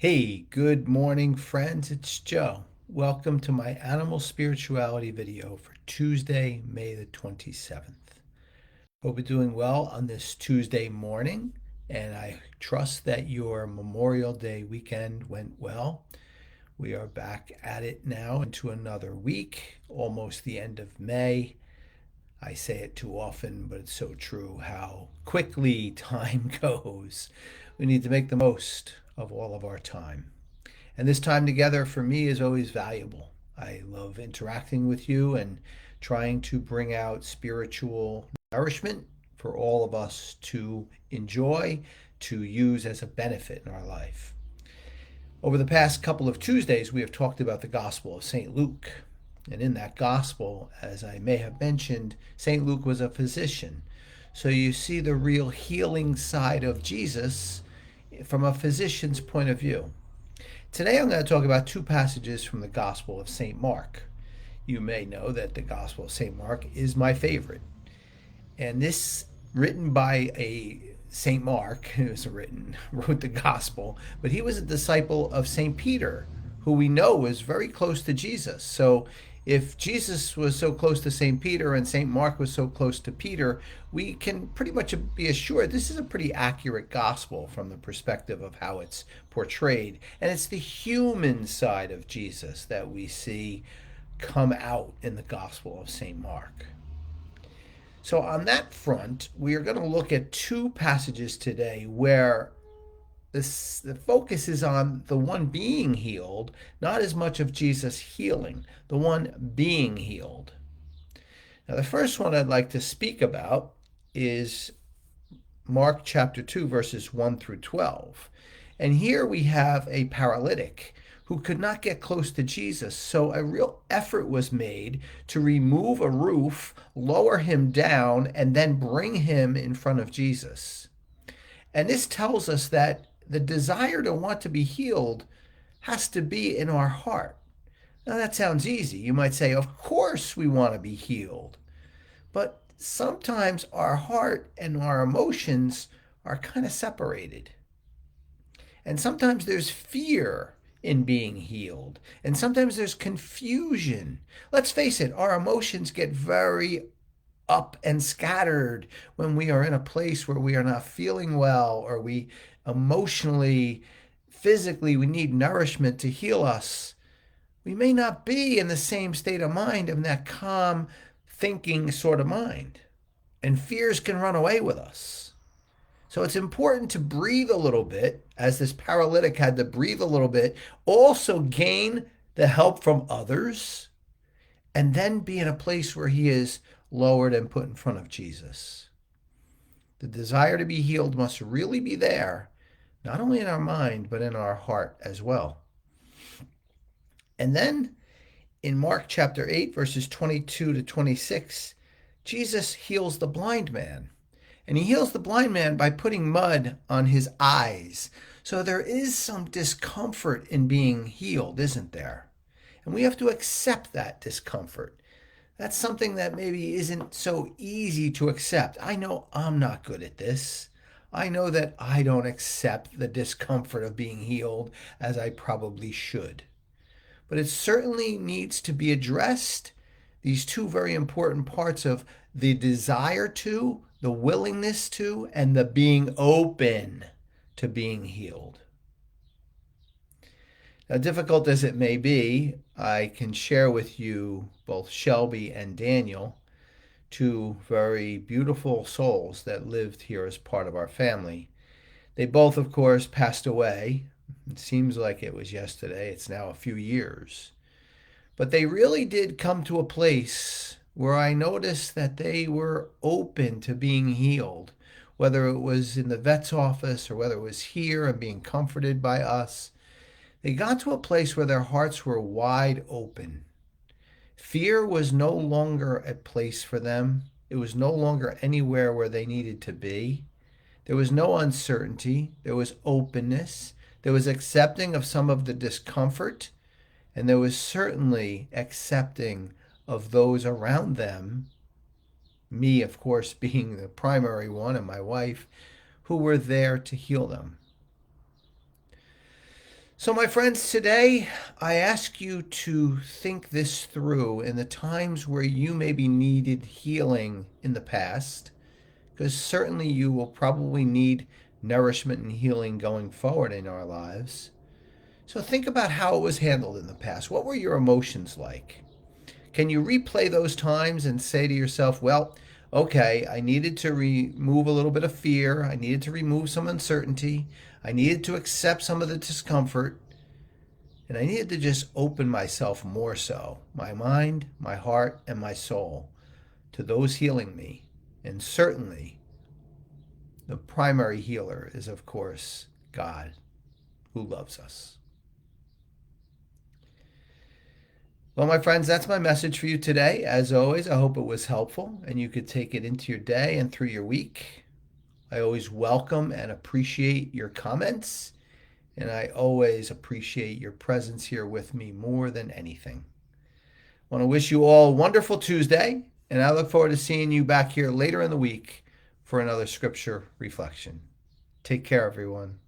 Hey, good morning, friends. It's Joe. Welcome to my animal spirituality video for Tuesday, May the 27th. Hope you're doing well on this Tuesday morning, and I trust that your Memorial Day weekend went well. We are back at it now into another week, almost the end of May. I say it too often, but it's so true how quickly time goes. We need to make the most of all of our time. And this time together for me is always valuable. I love interacting with you and trying to bring out spiritual nourishment for all of us to enjoy, to use as a benefit in our life. Over the past couple of Tuesdays, we have talked about the Gospel of St. Luke. And in that Gospel, as I may have mentioned, St. Luke was a physician. So you see the real healing side of Jesus from a physician's point of view. Today I'm going to talk about two passages from the Gospel of St. Mark. You may know that the Gospel of St. Mark is my favorite. And this, written by a St. Mark, who wrote the Gospel, but he was a disciple of St. Peter, who we know was very close to Jesus. So if Jesus was so close to St. Peter and St. Mark was so close to Peter, we can pretty much be assured this is a pretty accurate gospel from the perspective of how it's portrayed. And it's the human side of Jesus that we see come out in the Gospel of St. Mark. So, on that front, we are going to look at two passages today where the focus is on the one being healed, not as much of Jesus healing, the one being healed. Now, the first one I'd like to speak about is Mark chapter 2, verses 1 through 12. And here we have a paralytic who could not get close to Jesus. So a real effort was made to remove a roof, lower him down, and then bring him in front of Jesus. And this tells us that the desire to want to be healed has to be in our heart. Now, that sounds easy. You might say, of course we want to be healed. But sometimes our heart and our emotions are kind of separated. And sometimes there's fear in being healed. And sometimes there's confusion. Let's face it, our emotions get very up and scattered when we are in a place where we are not feeling well, or we emotionally, physically, we need nourishment to heal us. We may not be in the same state of mind, in that calm thinking sort of mind. And fears can run away with us. So it's important to breathe a little bit, as this paralytic had to breathe a little bit, also gain the help from others, and then be in a place where he is lowered and put in front of Jesus. The desire to be healed must really be there, not only in our mind, but in our heart as well. And then in Mark chapter 8, verses 22 to 26, Jesus heals the blind man. And he heals the blind man by putting mud on his eyes. So there is some discomfort in being healed, isn't there? And we have to accept that discomfort. That's something that maybe isn't so easy to accept. I know I'm not good at this. I know that I don't accept the discomfort of being healed as I probably should. But it certainly needs to be addressed. These two very important parts of the desire to, the willingness to, and the being open to being healed. Now, difficult as it may be, I can share with you both Shelby and Daniel, two very beautiful souls that lived here as part of our family. They both, of course, passed away. It seems like it was yesterday. It's now a few years. But they really did come to a place where I noticed that they were open to being healed, whether it was in the vet's office or whether it was here and being comforted by us. They got to a place where their hearts were wide open. Fear was no longer a place for them. It was no longer anywhere where they needed to be. There was no uncertainty. There was openness. There was accepting of some of the discomfort. And there was certainly accepting of those around them, me, of course, being the primary one, and my wife, who were there to heal them. So, my friends, today I ask you to think this through in the times where you maybe needed healing in the past, because certainly you will probably need nourishment and healing going forward in our lives. So, think about how it was handled in the past. What were your emotions like? Can you replay those times and say to yourself, well, okay, I needed to remove a little bit of fear. I needed to remove some uncertainty. I needed to accept some of the discomfort. And I needed to just open myself more so, my mind, my heart, and my soul, to those healing me. And certainly, the primary healer is, of course, God, who loves us. Well, my friends, that's my message for you today. As always, I hope it was helpful and you could take it into your day and through your week. I always welcome and appreciate your comments, and I always appreciate your presence here with me more than anything. I want to wish you all a wonderful Tuesday, and I look forward to seeing you back here later in the week for another scripture reflection. Take care, everyone.